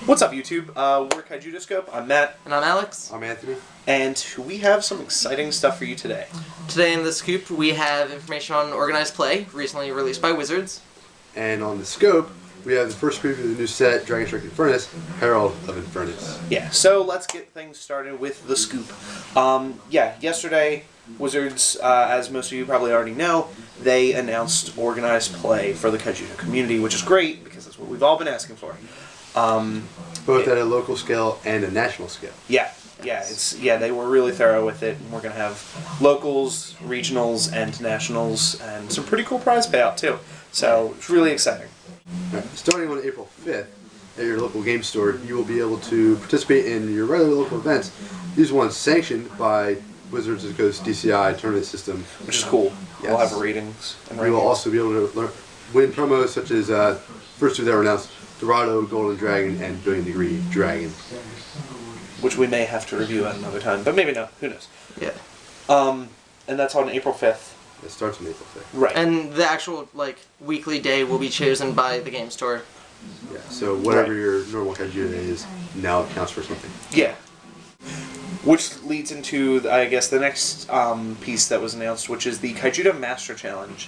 What's up, YouTube? We're Kaijudoscope. I'm Matt. And I'm Alex. I'm Anthony. And we have some exciting stuff for you today. Today in the Scoop, we have information on Organized Play, recently released by Wizards. And on the Scope, we have the first preview of the new set, Dragon Strike Infernus, Herald of Infernus. Yeah, so let's get things started with the Scoop. Yesterday, Wizards, as most of you probably already know, they announced Organized Play for the Kaijudo community, which is great, because that's what we've all been asking for. Both at a local scale and a national scale. Yeah, they were really thorough with it, and we're going to have locals, regionals, and nationals, and some pretty cool prize payout, too. So, it's really exciting. Right. Starting on April 5th, at your local game store, you will be able to participate in your regular local events. These ones sanctioned by Wizards of the Coast DCI tournament system. Which is cool. Yes. We'll have ratings. And you will also be able to win promos such as, first two that were announced, Dorado, Golden Dragon, and Billion Degree Dragon. Which we may have to review at another time, but maybe not. Who knows? Yeah. And that's on April 5th. It starts on April 5th. Right. And the actual, weekly day will be chosen by the game store. Yeah, so whatever your normal Kaijudo day is, now it counts for something. Yeah. Which leads into, I guess, the next piece that was announced, which is the Kaijudo Master Challenge,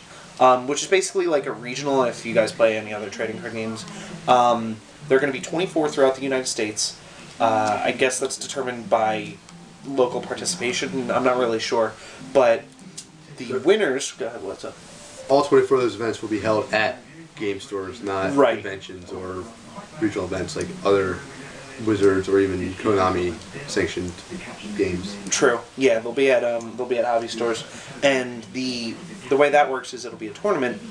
which is basically like a regional, if you guys play any other trading card games. They're going to be 24 throughout the United States. I guess that's determined by local participation. I'm not really sure. But the winners... Go ahead, what's up? All 24 of those events will be held at game stores, not conventions or regional events like other Wizards or even Konami sanctioned games. True. Yeah, they'll be at hobby stores, and the way that works is it'll be a tournament.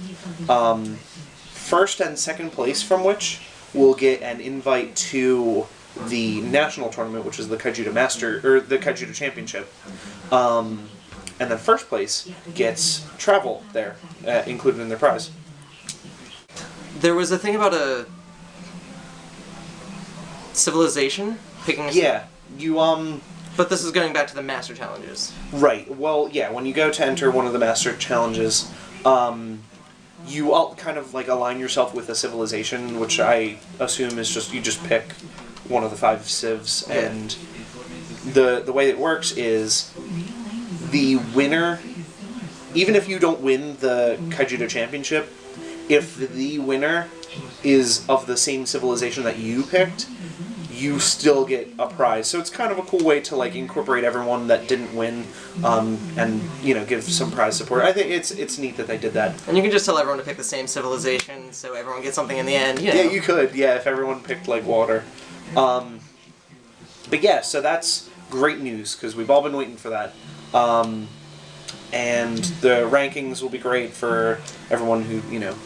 First and second place from which will get an invite to the national tournament, which is the Kaijudo Master or the Kaijudo Championship. And then first place gets travel there, included in their prize. There was a thing about a civilization picking. Yeah, But this is going back to the Master Challenges. Right. Well, yeah. When you go to enter one of the Master Challenges, you all kind of align yourself with a civilization, which I assume is you just pick one of the 5 civs, and the way it works is the winner, even if you don't win the Kaijudo Championship, if the winner is of the same civilization that you picked, you still get a prize. So it's kind of a cool way to incorporate everyone that didn't win, and give some prize support. I think it's neat that they did that. And you can just tell everyone to pick the same civilization, so everyone gets something in the end. You know. Yeah, you could. Yeah, if everyone picked water. But yeah, so that's great news because we've all been waiting for that. And the rankings will be great for everyone who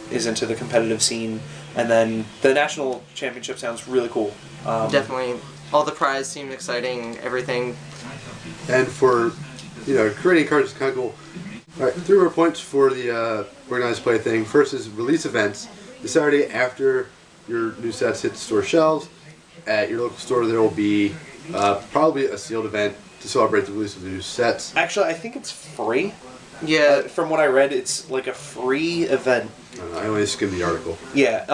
is into the competitive scene. And then the national championship sounds really cool. Definitely, all the prize seemed exciting. Everything. And for creating cards is kind of cool. All right, 3 more points for the organized play thing. First is release events. The Saturday after your new sets hit the store shelves, at your local store there will be probably a sealed event to celebrate the release of the new sets. Actually, I think it's free. Yeah. From what I read, it's a free event. I only skimmed the article. Yeah.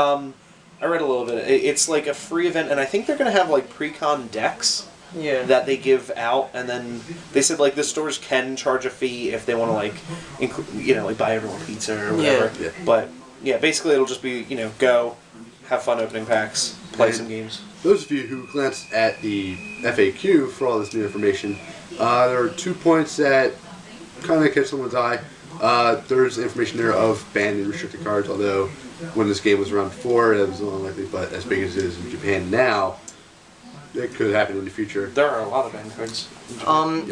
I read a little bit. It's a free event, and I think they're going to have pre-con decks. Yeah. That they give out, and then they said the stores can charge a fee if they want to buy everyone pizza or whatever. Yeah. But yeah, basically it'll just be go, have fun opening packs, play some games. Those of you who glanced at the FAQ for all this new information, there are 2 points that kind of catch someone's eye. There's information there of banned and restricted cards, although when this game was around before, it was unlikely, but as big as it is in Japan now, it could happen in the future. There are a lot of banned cards.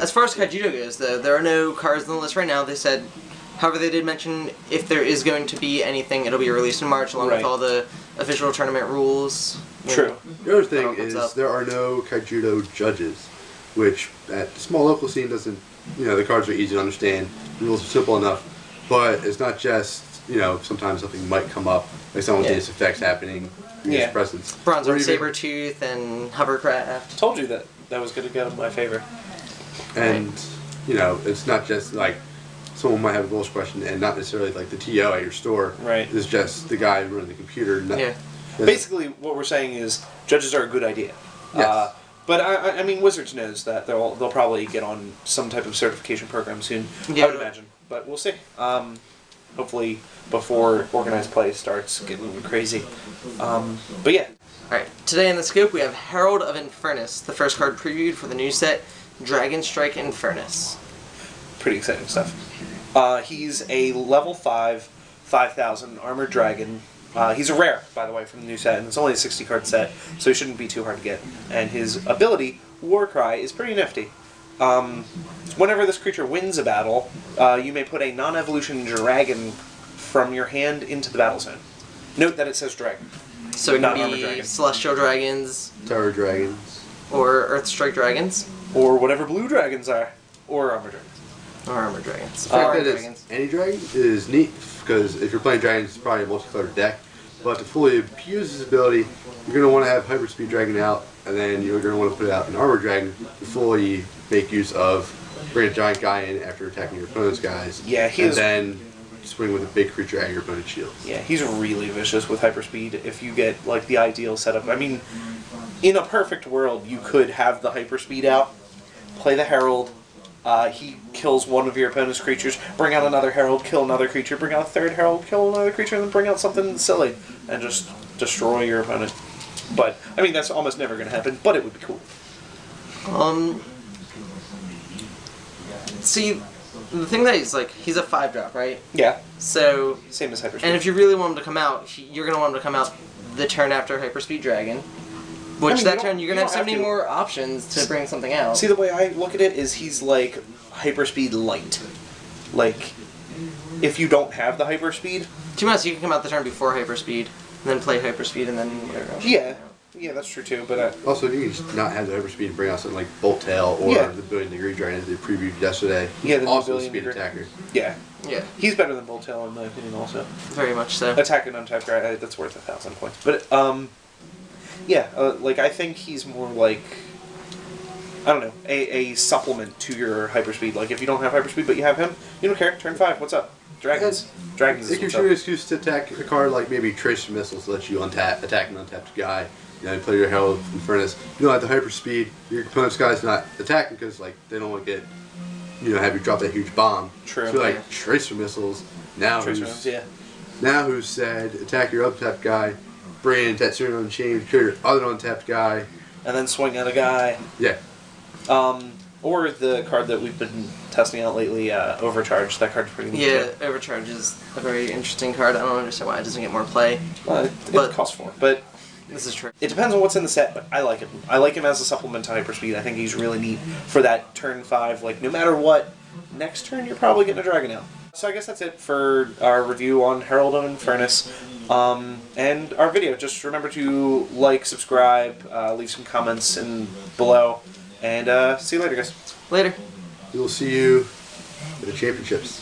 As far as Kaijudo goes, though, there are no cards on the list right now. They said, however, they did mention if there is going to be anything, it'll be released in March, along with all the official tournament rules. True. The other thing is there are no Kaijudo judges, which at the small local scene doesn't, the cards are easy to understand, the rules are simple enough, but it's not just, sometimes something might come up, like simultaneous effects happening in his presence. Bronzer, Sabertooth, and Hovercraft. Told you that was going to get my favor. And, it's not just someone might have a goals question and not necessarily the TO at your store. Right. It's just the guy running the computer. Basically, what we're saying is judges are a good idea. Yes. But I mean, Wizards knows that they'll probably get on some type of certification program soon. Yeah. I would imagine, but we'll see. Hopefully, before organized play starts getting crazy. But yeah. Alright, today in the scope we have Herald of Infernus, the first card previewed for the new set, Dragon Strike Infernus. Pretty exciting stuff. He's a level 5, 5,000 armored dragon. He's a rare, by the way, from the new set, and it's only a 60-card set, so he shouldn't be too hard to get. And his ability, Warcry, is pretty nifty. Whenever this creature wins a battle, you may put a non-evolution dragon from your hand into the battle zone. Note that it says dragon. So it Not can armored be dragon. Celestial Dragons, Tower Dragons. or Earthstrike Dragons, Or whatever blue dragons are. Or armored dragons. or Armored Dragons. The fact Armored that it's Dragons. any dragon is neat, because if you're playing dragons, it's probably a multicolored deck. But to fully abuse his ability, you're going to want to have Hyperspeed Dragon out, and then you're going to want to put out an Armored Dragon to fully make use of bring a giant guy in after attacking your opponent's guys. Yeah, he and is- then swing with a big creature at your opponent's shield. Yeah, he's really vicious with hyperspeed if you get like the ideal setup. I mean, in a perfect world, you could have the hyperspeed out, play the Herald, he kills one of your opponent's creatures, bring out another Herald, kill another creature, bring out a third Herald, kill another creature, and then bring out something silly, and just destroy your opponent. But, I mean, that's almost never going to happen, but it would be cool. See, the thing that he's a 5-drop, right? Yeah, So, same as hyperspeed. and if you really want him to come out, you're going to want him to come out the turn after Hyperspeed Dragon. Which I mean, that you turn, don't- you're you going to have so don't many have to. more options to bring something out. See, the way I look at it is he's like hyperspeed light. Like, if you don't have the hyperspeed, 2 months, you can come out the turn before Hyperspeed, and then play Hyperspeed, and then whatever else. yeah, that's true too, but Also, you can just not have the Hyperspeed and bring out something like Bolt Tail or Yeah. the Billion Degree Dragon that they previewed yesterday. Yeah, the also a Billion speed Degree. attacker. yeah. Yeah, He's better than Voltail in my opinion also. very much so. Attack and untapped guy, that's worth 1,000 points. But, yeah, like, I think he's more like, I don't know, a supplement to your hyperspeed. Like, if you don't have hyperspeed but you have him, you don't care, turn 5, what's up? Dragons. Dragons It is gives what's you an up. excuse to attack a card like maybe Tracer Missiles to let you attack an untapped guy. You know, you play your Herald of Infernus. You don't have the hyperspeed. Your opponent's guy's not attacking because like they don't want to get, have you drop that huge bomb. True. So like Tracer Missiles. Now Tracer who's Missiles, yeah. now who's said attack your untapped guy, bring in Tatsuna Unchained, kill your other untapped guy. And then swing at a guy. Yeah. Or the card that we've been testing out lately, Overcharge. That card's pretty neat. Yeah, too. Overcharge is a very interesting card. I don't understand why it doesn't get more play. It But- costs 4, but This is true. it depends on what's in the set, but I like him. I like him as a supplement to hyperspeed. I think he's really neat for that turn 5. Like, no matter what, next turn you're probably getting a dragon out. So I guess that's it for our review on Herald of Infernus. And our video. Just remember to like, subscribe, leave some comments below, and see you later, guys. Later. We will see you at the championships.